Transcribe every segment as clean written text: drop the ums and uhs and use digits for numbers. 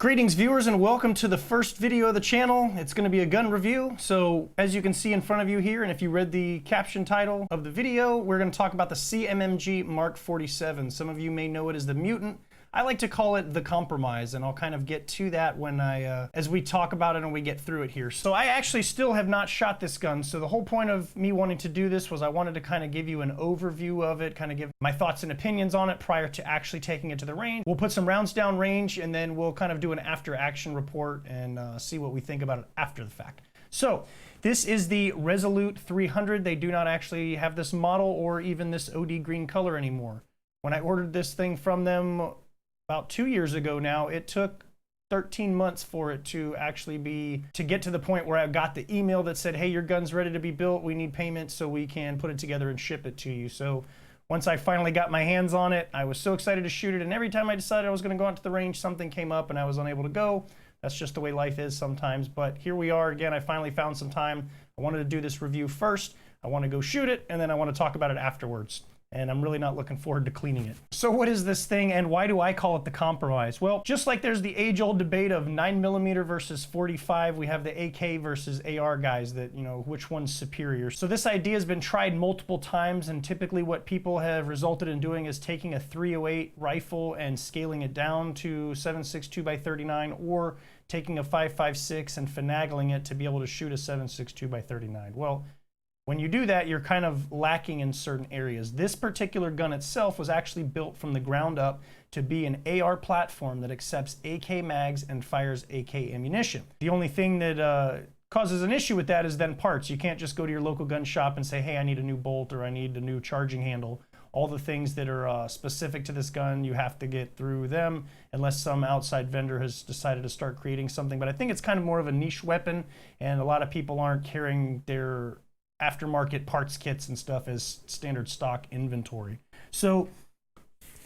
Greetings viewers and welcome to the first video of the channel. It's going to be a gun review. So as you can see in front of you here, and if you read the caption title of the video, we're going to talk about the CMMG MK47. Some of you may know it as the Mutant. I like to call it the Compromise, and I'll kind of get to that when as we talk about it and we get through it here. So I actually still have not shot this gun. So the whole point of me wanting to do this was I wanted to kind of give you an overview of it, kind of give my thoughts and opinions on it prior to actually taking it to the range. We'll put some rounds down range, and then we'll kind of do an after action report and see what we think about it after the fact. So this is the Resolute 300. They do not actually have this model or even this OD green color anymore. When I ordered this thing from them about 2 years ago now, it took 13 months for it to actually get to the point where I got the email that said, hey, your gun's ready to be built. We need payment so we can put it together and ship it to you. So once I finally got my hands on it, I was so excited to shoot it. And every time I decided I was going to go out to the range, something came up and I was unable to go. That's just the way life is sometimes. But here we are again. I finally found some time. I wanted to do this review first. I want to go shoot it, and then I want to talk about it afterwards. And I'm really not looking forward to cleaning it. So what is this thing, and why do I call it the Compromise? Well, just like there's the age-old debate of 9mm versus 45, we have the AK versus AR guys that, you know, which one's superior. So this idea has been tried multiple times, and typically what people have resulted in doing is taking a 308 rifle and scaling it down to 7.62 by 39, or taking a 5.56 and finagling it to be able to shoot a 7.62 by 39. Well, when you do that, you're kind of lacking in certain areas. This particular gun itself was actually built from the ground up to be an AR platform that accepts AK mags and fires AK ammunition. The only thing that causes an issue with that is then parts. You can't just go to your local gun shop and say, hey, I need a new bolt or I need a new charging handle. All the things that are specific to this gun, you have to get through them unless some outside vendor has decided to start creating something. But I think it's kind of more of a niche weapon, and a lot of people aren't carrying their aftermarket parts kits and stuff as standard stock inventory. So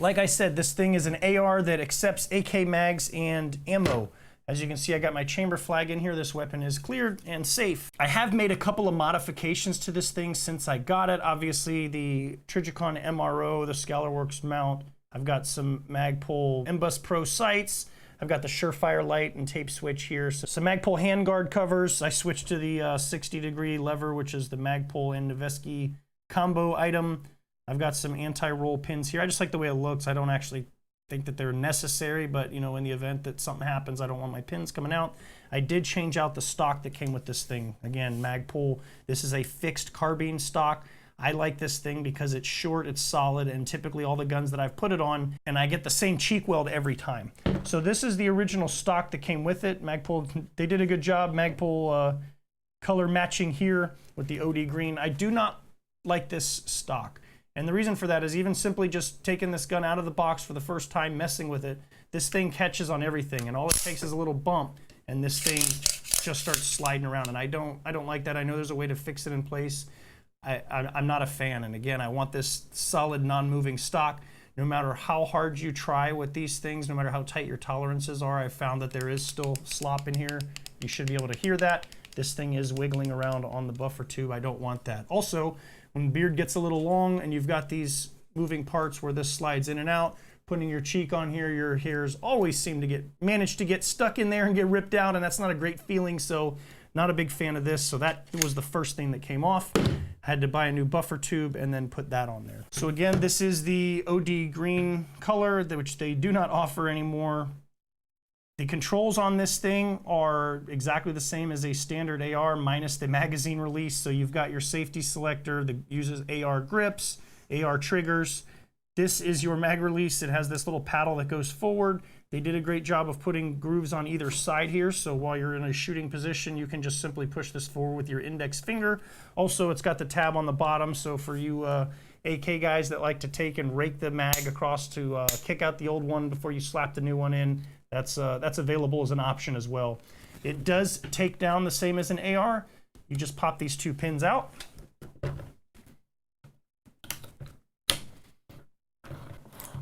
like I said, this thing is an AR that accepts AK mags and ammo. As you can see, I got my chamber flag in here. This weapon is cleared and safe. I have made a couple of modifications to this thing since I got it. Obviously the Trijicon MRO, the Scalarworks mount. I've got some Magpul Mbus Pro sights. I've got the Surefire light and tape switch here. So some Magpul handguard covers. I switched to the 60-degree lever, which is the Magpul and Noveski combo item. I've got some anti-roll pins here. I just like the way it looks. I don't actually think that they're necessary, but you know, in the event that something happens, I don't want my pins coming out. I did change out the stock that came with this thing. Again, Magpul. This is a fixed carbine stock. I like this thing because it's short, it's solid, and typically all the guns that I've put it on, and I get the same cheek weld every time. So this is the original stock that came with it. Magpul, they did a good job. Magpul color matching here with the OD green. I do not like this stock. And the reason for that is even simply just taking this gun out of the box for the first time, messing with it, this thing catches on everything, and all it takes is a little bump, and this thing just starts sliding around, and I don't like that. I know there's a way to fix it in place. I'm not a fan, and again, I want this solid, non-moving stock. No matter how hard you try with these things, no matter how tight your tolerances are, I've found that there is still slop in here. You should be able to hear that. This thing is wiggling around on the buffer tube. I don't want that. Also, when the beard gets a little long and you've got these moving parts where this slides in and out, putting your cheek on here, your hairs always seem to manage to get stuck in there and get ripped out, and that's not a great feeling, so not a big fan of this. So that was the first thing that came off. I had to buy a new buffer tube and then put that on there. So again, this is the OD green color, which they do not offer anymore. The controls on this thing are exactly the same as a standard AR minus the magazine release. So you've got your safety selector that uses AR grips, AR triggers. This is your mag release. It has this little paddle that goes forward. They did a great job of putting grooves on either side here, so while you're in a shooting position, you can just simply push this forward with your index finger. Also, it's got the tab on the bottom, so for you AK guys that like to take and rake the mag across to kick out the old one before you slap the new one in, that's available as an option as well. It does take down the same as an AR. You just pop these two pins out. I'm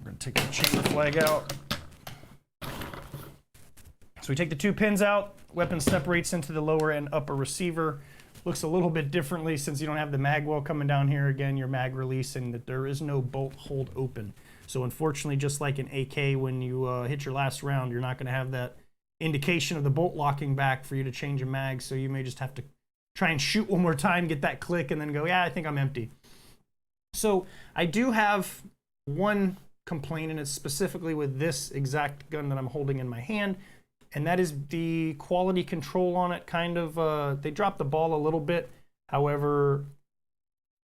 going to take the chamber flag out. So we take the two pins out, weapon separates into the lower and upper receiver. Looks a little bit differently since you don't have the mag well coming down here. Again, your mag release, and that there is no bolt hold open. So unfortunately, just like an AK, when you hit your last round, you're not going to have that indication of the bolt locking back for you to change a mag, so you may just have to try and shoot one more time, get that click, and then go, yeah, I think I'm empty. So I do have one complaint, and it's specifically with this exact gun that I'm holding in my hand, and that is the quality control on it. Kind of, they dropped the ball a little bit. However,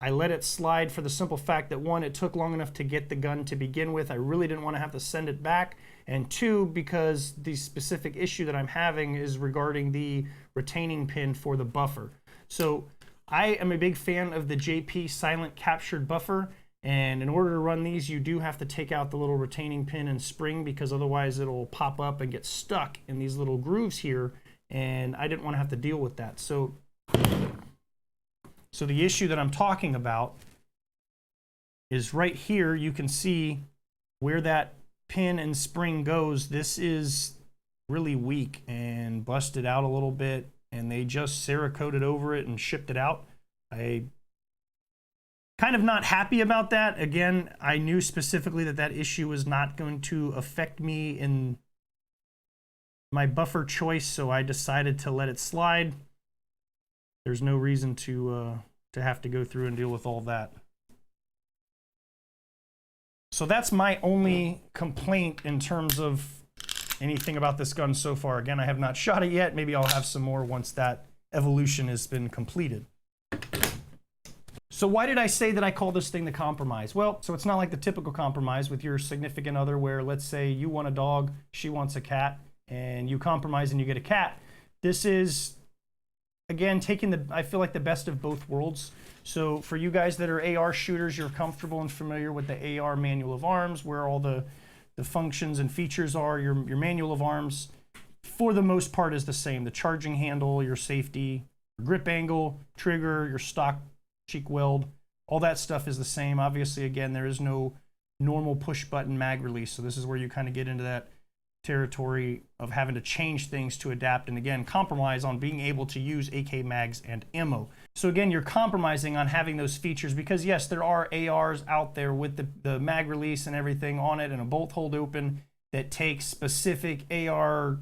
I let it slide for the simple fact that, one, it took long enough to get the gun to begin with. I really didn't want to have to send it back. And two, because the specific issue that I'm having is regarding the retaining pin for the buffer. So I am a big fan of the JP silent captured buffer. And in order to run these, you do have to take out the little retaining pin and spring, because otherwise it'll pop up and get stuck in these little grooves here. And I didn't want to have to deal with that. So the issue that I'm talking about is right here. You can see where that pin and spring goes. This is really weak and busted out a little bit, and they just Cerakoted over it and shipped it out. I kind of not happy about that. Again, I knew specifically that that issue was not going to affect me in my buffer choice, so I decided to let it slide. There's no reason to have to go through and deal with all that. So that's my only complaint in terms of anything about this gun so far. Again, I have not shot it yet. Maybe I'll have some more once that evolution has been completed. So why did I say that I call this thing the compromise? Well, so it's not like the typical compromise with your significant other where, let's say you want a dog, she wants a cat, and you compromise and you get a cat. This is, again, taking I feel like the best of both worlds. So for you guys that are AR shooters, you're comfortable and familiar with the AR manual of arms, where all the functions and features are. Your manual of arms, for the most part, is the same. The charging handle, your safety, your grip angle, trigger, your stock cheek weld, all that stuff is the same. Obviously, again, there is no normal push button mag release. So this is where you kind of get into that territory of having to change things to adapt, and again, compromise on being able to use AK mags and ammo. So again, you're compromising on having those features, because yes, there are ARs out there with the mag release and everything on it and a bolt hold open that takes specific AR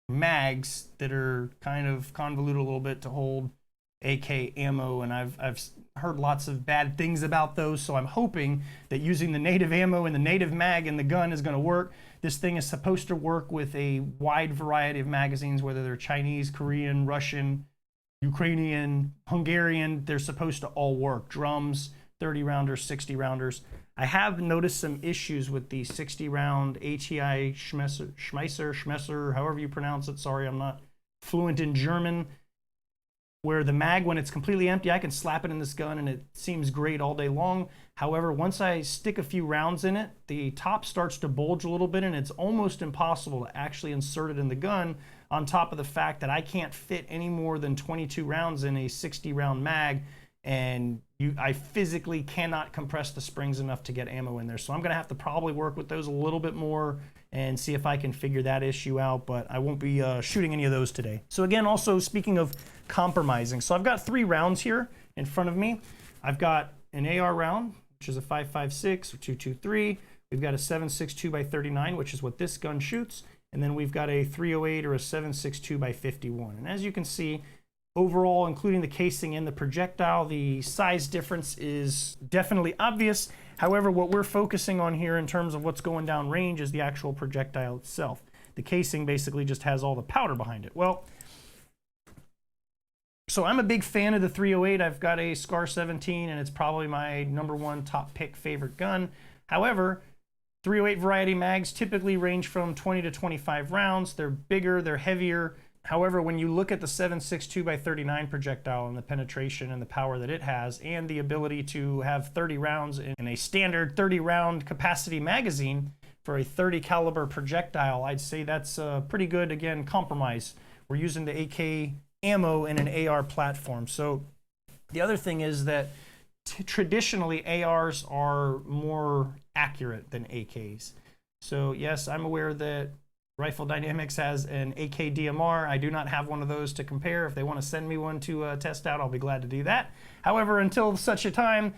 mags that are kind of convoluted a little bit to hold AK ammo, and I've heard lots of bad things about those, so I'm hoping that using the native ammo and the native mag in the gun is going to work. This thing is supposed to work with a wide variety of magazines, whether they're Chinese, Korean, Russian, Ukrainian, Hungarian. They're supposed to all work. Drums, 30 rounders, 60 rounders. I have noticed some issues with the 60 round ATI Schmeisser, however you pronounce it. Sorry, I'm not fluent in German. Where the mag, when it's completely empty, I can slap it in this gun and it seems great all day long. However, once I stick a few rounds in it, the top starts to bulge a little bit, and it's almost impossible to actually insert it in the gun, on top of the fact that I can't fit any more than 22 rounds in a 60 round mag, and I physically cannot compress the springs enough to get ammo in there. So I'm gonna have to probably work with those a little bit more and see if I can figure that issue out, but I won't be shooting any of those today. So again, also speaking of compromising, so I've got 3 rounds here in front of me. I've got an AR round, which is a 5.56 or 2.23. We've got a 7.62 by 39, which is what this gun shoots. And then we've got a 308 or a 7.62 by 51. And as you can see, overall, including the casing and the projectile, the size difference is definitely obvious. However, what we're focusing on here in terms of what's going down range is the actual projectile itself. The casing basically just has all the powder behind it. Well, so I'm a big fan of the 308. I've got a SCAR 17, and it's probably my #1 top pick favorite gun. However, 308 variety mags typically range from 20 to 25 rounds. They're bigger, they're heavier. However, when you look at the 7.62 by 39 projectile and the penetration and the power that it has, and the ability to have 30 rounds in a standard 30 round capacity magazine for a 30 caliber projectile, I'd say that's a pretty good, again, compromise. We're using the AK ammo in an AR platform. So the other thing is that traditionally ARs are more accurate than AKs. So yes, I'm aware that Rifle Dynamics has an AK DMR. I do not have one of those to compare. If they want to send me one to test out, I'll be glad to do that. However, until such a time,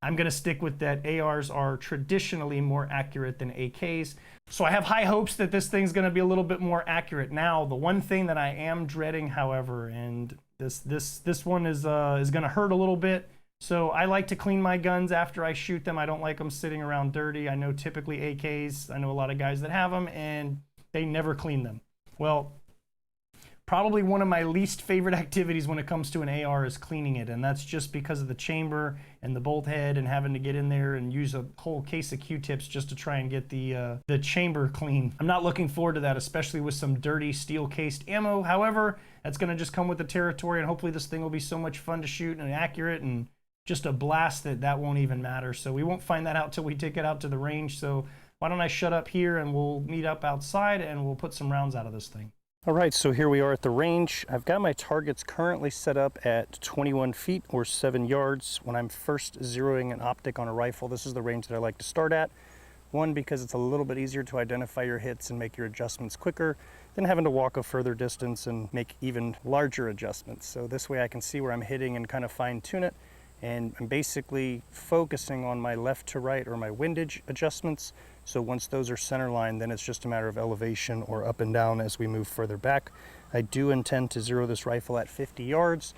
I'm going to stick with that. ARs are traditionally more accurate than AKs. So I have high hopes that this thing's going to be a little bit more accurate. Now, the one thing that I am dreading, however, and this one is going to hurt a little bit. So I like to clean my guns after I shoot them. I don't like them sitting around dirty. I know typically AKs, I know a lot of guys that have them, and they never clean them. Well, probably one of my least favorite activities when it comes to an AR is cleaning it, and that's just because of the chamber and the bolt head and having to get in there and use a whole case of Q-tips just to try and get the chamber clean. I'm not looking forward to that, especially with some dirty steel-cased ammo. However, that's going to just come with the territory, and hopefully this thing will be so much fun to shoot and accurate and just a blast that won't even matter. So we won't find that out till we take it out to the range. So why don't I shut up here and we'll meet up outside and we'll put some rounds out of this thing. All right, so here we are at the range. I've got my targets currently set up at 21 feet or 7 yards. When I'm first zeroing an optic on a rifle, this is the range that I like to start at. One, because it's a little bit easier to identify your hits and make your adjustments quicker than having to walk a further distance and make even larger adjustments. So this way I can see where I'm hitting and kind of fine tune it. And I'm basically focusing on my left to right or my windage adjustments. So once those are center line, then it's just a matter of elevation or up and down as we move further back. I do intend to zero this rifle at 50 yards.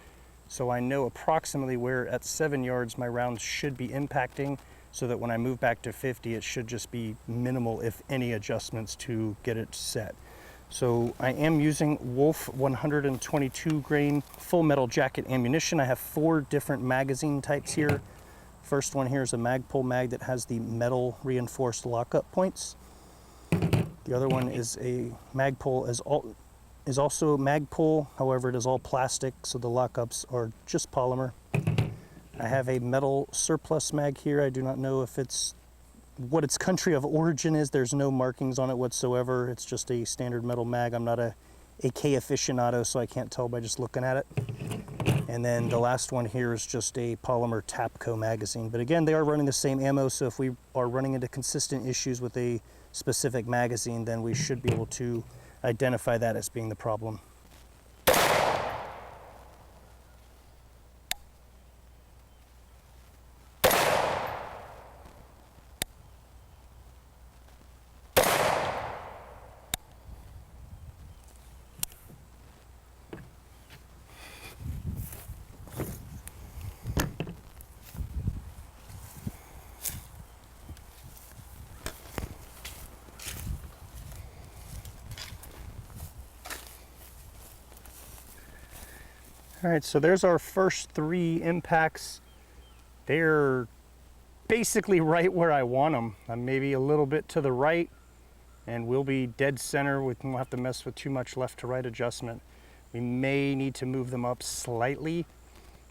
So I know approximately where at 7 yards my rounds should be impacting, so that when I move back to 50, it should just be minimal, if any, adjustments to get it set. So I am using Wolf 122 grain full metal jacket ammunition. I have 4 different magazine types here. First one here is a Magpul mag that has the metal reinforced lockup points. The other one is a Magpul is also Magpul, however it is all plastic, so the lockups are just polymer. I have a metal surplus mag here. I do not know if it's what its country of origin is. There's no markings on it whatsoever. It's just a standard metal mag. I'm not a AK aficionado, so I can't tell by just looking at it. And then the last one here is just a polymer Tapco magazine. But again, they are running the same ammo, so if we are running into consistent issues with a specific magazine, then we should be able to identify that as being the problem. All right, so there's our first 3 impacts. They're basically right where I want them. I'm maybe a little bit to the right, and we'll be dead center. We won't have to mess with too much left to right adjustment. We may need to move them up slightly,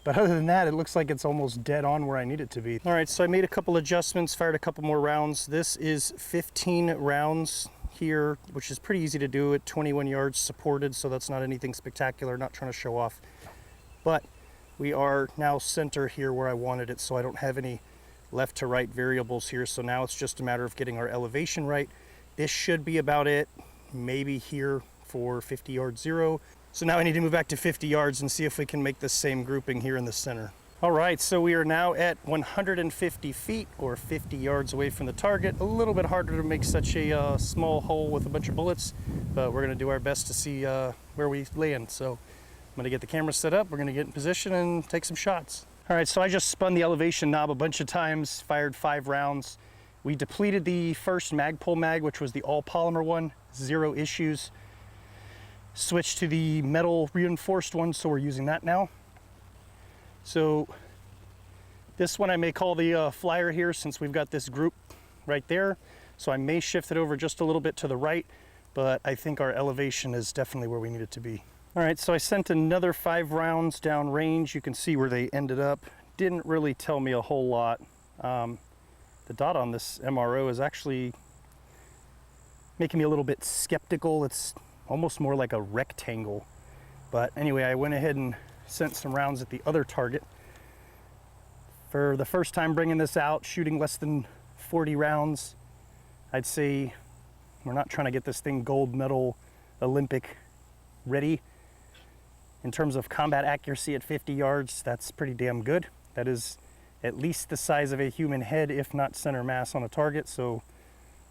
but other than that, it looks like it's almost dead on where I need it to be. All right, so I made a couple adjustments, fired a couple more rounds. This is 15 rounds here, which is pretty easy to do at 21 yards supported, so that's not anything spectacular, not trying to show off. But we are now center here where I wanted it, so I don't have any left to right variables here. So now it's just a matter of getting our elevation right. This should be about it, maybe here for 50 yard zero. So now I need to move back to 50 yards and see if we can make the same grouping here in the center. All right, so we are now at 150 feet or 50 yards away from the target. A little bit harder to make such a small hole with a bunch of bullets, but we're gonna do our best to see where we land. So I'm gonna get the camera set up, we're gonna get in position and take some shots. All right, so I just spun the elevation knob a bunch of times, fired 5 rounds. We depleted the first Magpul mag, which was the all polymer one, 0 issues. Switched to the metal reinforced one, so we're using that now. So this one I may call the flyer here, since we've got this group right there. So I may shift it over just a little bit to the right, but I think our elevation is definitely where we need it to be. All right, so I sent another 5 rounds down range. You can see where they ended up. Didn't really tell me a whole lot. The dot on this MRO is actually making me a little bit skeptical. It's almost more like a rectangle. But anyway, I went ahead and sent some rounds at the other target. For the first time bringing this out, shooting less than 40 rounds, I'd say we're not trying to get this thing gold medal Olympic ready. In terms of combat accuracy at 50 yards, that's pretty damn good. That is at least the size of a human head, if not center mass on a target. So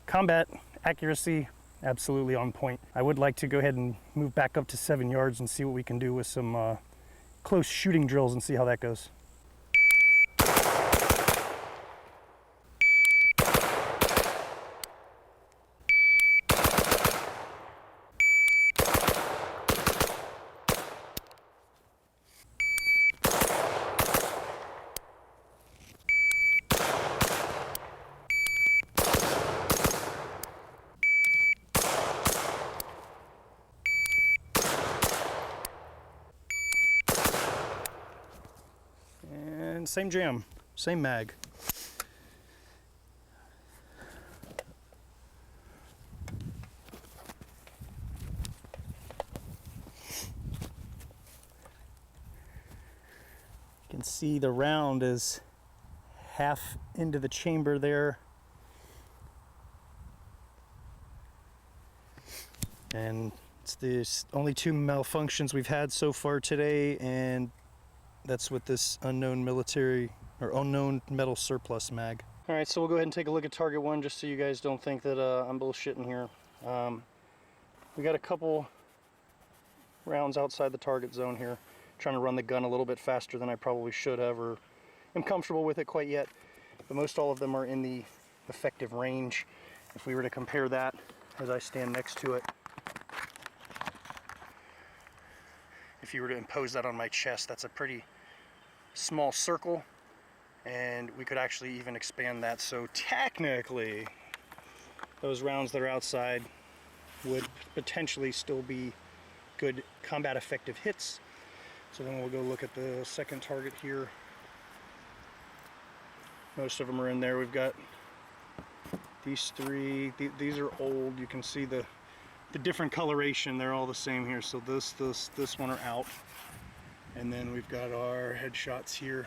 combat accuracy, absolutely on point. I would like to go ahead and move back up to 7 yards and see what we can do with some close shooting drills and see how that goes. And same jam, same mag. You can see the round is half into the chamber there. And it's the only 2 malfunctions we've had so far today, and that's with this unknown military or unknown metal surplus mag. All right, so we'll go ahead and take a look at target 1 just so you guys don't think that I'm bullshitting here. We got a couple rounds outside the target zone here. Trying to run the gun a little bit faster than I probably should have, or am comfortable with it quite yet. But most all of them are in the effective range. If we were to compare that as I stand next to it, if you were to impose that on my chest, that's a pretty small circle, and we could actually even expand that. So technically, those rounds that are outside would potentially still be good combat effective hits. So then we'll go look at the second target here. Most of them are in there. We've got these 3. These are old. You can see the different coloration. They're all the same here. So this one are out. And then we've got our headshots here.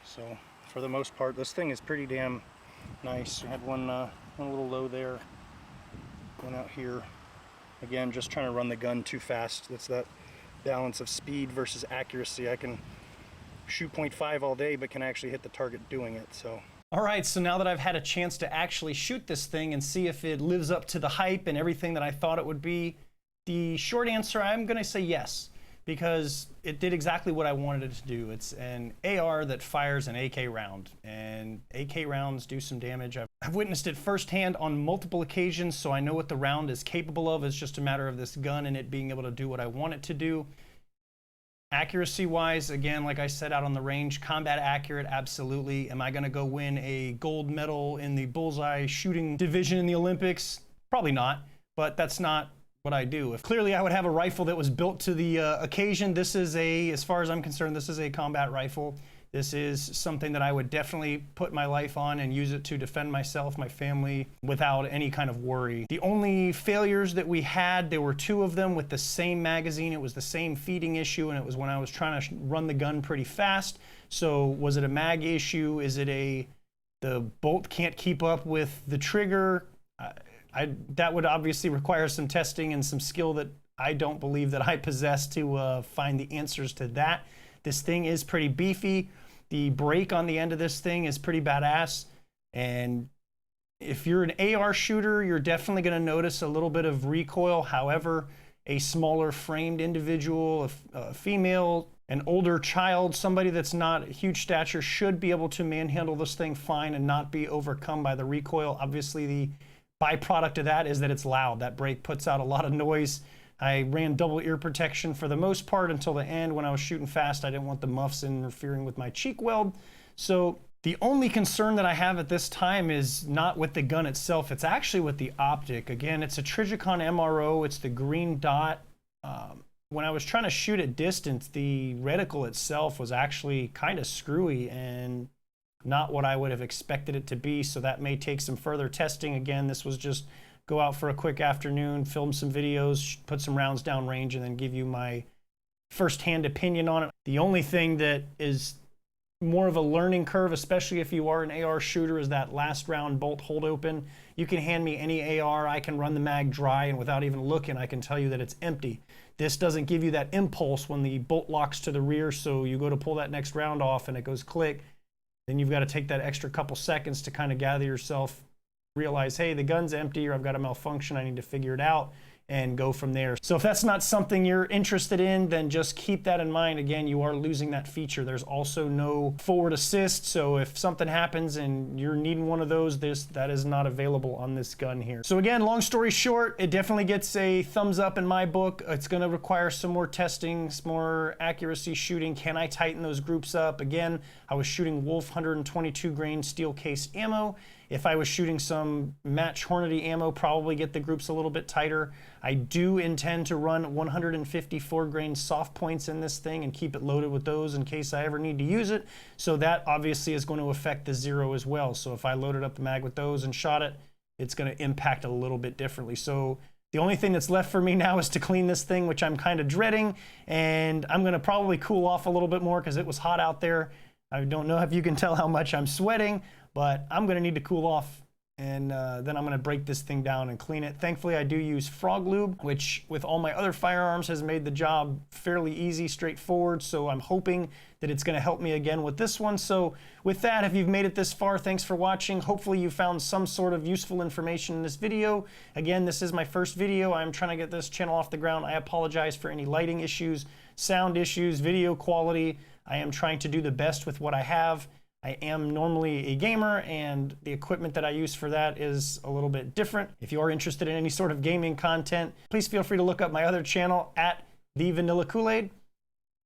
So for the most part, this thing is pretty damn nice. We had one little low there, one out here. Again, just trying to run the gun too fast. That's that balance of speed versus accuracy. I can shoot 0.5 all day, but can actually hit the target doing it. So. All right, so now that I've had a chance to actually shoot this thing and see if it lives up to the hype and everything that I thought it would be, the short answer, I'm gonna say yes, because it did exactly what I wanted it to do. It's an AR that fires an AK round, and AK rounds do some damage. I've witnessed it firsthand on multiple occasions, so I know what the round is capable of. It's just a matter of this gun and it being able to do what I want it to do. Accuracy-wise, again, like I said, out on the range, combat accurate, absolutely. Am I gonna go win a gold medal in the bullseye shooting division in the Olympics? Probably not, but that's not what I do. If clearly I would have a rifle that was built to the occasion. This is as far as I'm concerned, this is a combat rifle. This is something that I would definitely put my life on and use it to defend myself, my family, without any kind of worry. The only failures that we had, there were 2 of them with the same magazine. It was the same feeding issue, and it was when I was trying to run the gun pretty fast. So was it a mag issue? Is it the bolt can't keep up with the trigger? That would obviously require some testing and some skill that I don't believe that I possess to find the answers to that. This thing is pretty beefy. The brake on the end of this thing is pretty badass. And if you're an AR shooter, you're definitely going to notice a little bit of recoil. However, a smaller framed individual, a female, an older child, somebody that's not a huge stature should be able to manhandle this thing fine and not be overcome by the recoil. Obviously, the byproduct of that is that it's loud. That brake puts out a lot of noise. I ran double ear protection for the most part until the end. When I was shooting fast, I didn't want the muffs interfering with my cheek weld. So the only concern that I have at this time is not with the gun itself. It's actually with the optic. Again, it's a Trijicon MRO. It's the green dot. When I was trying to shoot at distance, the reticle itself was actually kind of screwy and not what I would have expected it to be. So that may take some further testing. Again, this was just go out for a quick afternoon, film some videos, put some rounds down range, and then give you my first-hand opinion on it. The only thing that is more of a learning curve, especially if you are an AR shooter, is that last round bolt hold open. You can hand me any AR, I can run the mag dry, and without even looking, I can tell you that it's empty. This doesn't give you that impulse when the bolt locks to the rear, so you go to pull that next round off and it goes click. then you've got to take that extra couple seconds to kind of gather yourself, realize, hey, the gun's empty, or I've got a malfunction, I need to figure it out, and go from there. So if that's not something you're interested in, then just keep that in mind. Again, you are losing that feature. There's also no forward assist, so if something happens and you're needing one of those, that is not available on this gun here. So again, long story short, it definitely gets a thumbs up in my book. It's gonna require some more testing, some more accuracy shooting. Can I tighten those groups up? Again, I was shooting Wolf 122 grain steel case ammo. If I was shooting some match Hornady ammo, probably get the groups a little bit tighter. I do intend to run 154 grain soft points in this thing and keep it loaded with those in case I ever need to use it. So that obviously is going to affect the zero as well. So if I loaded up the mag with those and shot it, it's going to impact a little bit differently. So the only thing that's left for me now is to clean this thing, which I'm kind of dreading. And I'm going to probably cool off a little bit more because it was hot out there. I don't know if you can tell how much I'm sweating, but I'm going to need to cool off, and then I'm going to break this thing down and clean it. Thankfully, I do use frog lube, which with all my other firearms has made the job fairly easy, straightforward, so I'm hoping that it's going to help me again with this one. So with that, if you've made it this far, thanks for watching. Hopefully you found some sort of useful information in this video. Again, this is my first video. I'm trying to get this channel off the ground. I apologize for any lighting issues, sound issues, video quality. I am trying to do the best with what I have. I am normally a gamer, and the equipment that I use for that is a little bit different. If you are interested in any sort of gaming content, please feel free to look up my other channel at The Vanilla Kool-Aid.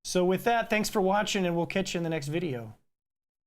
So with that, thanks for watching, and we'll catch you in the next video.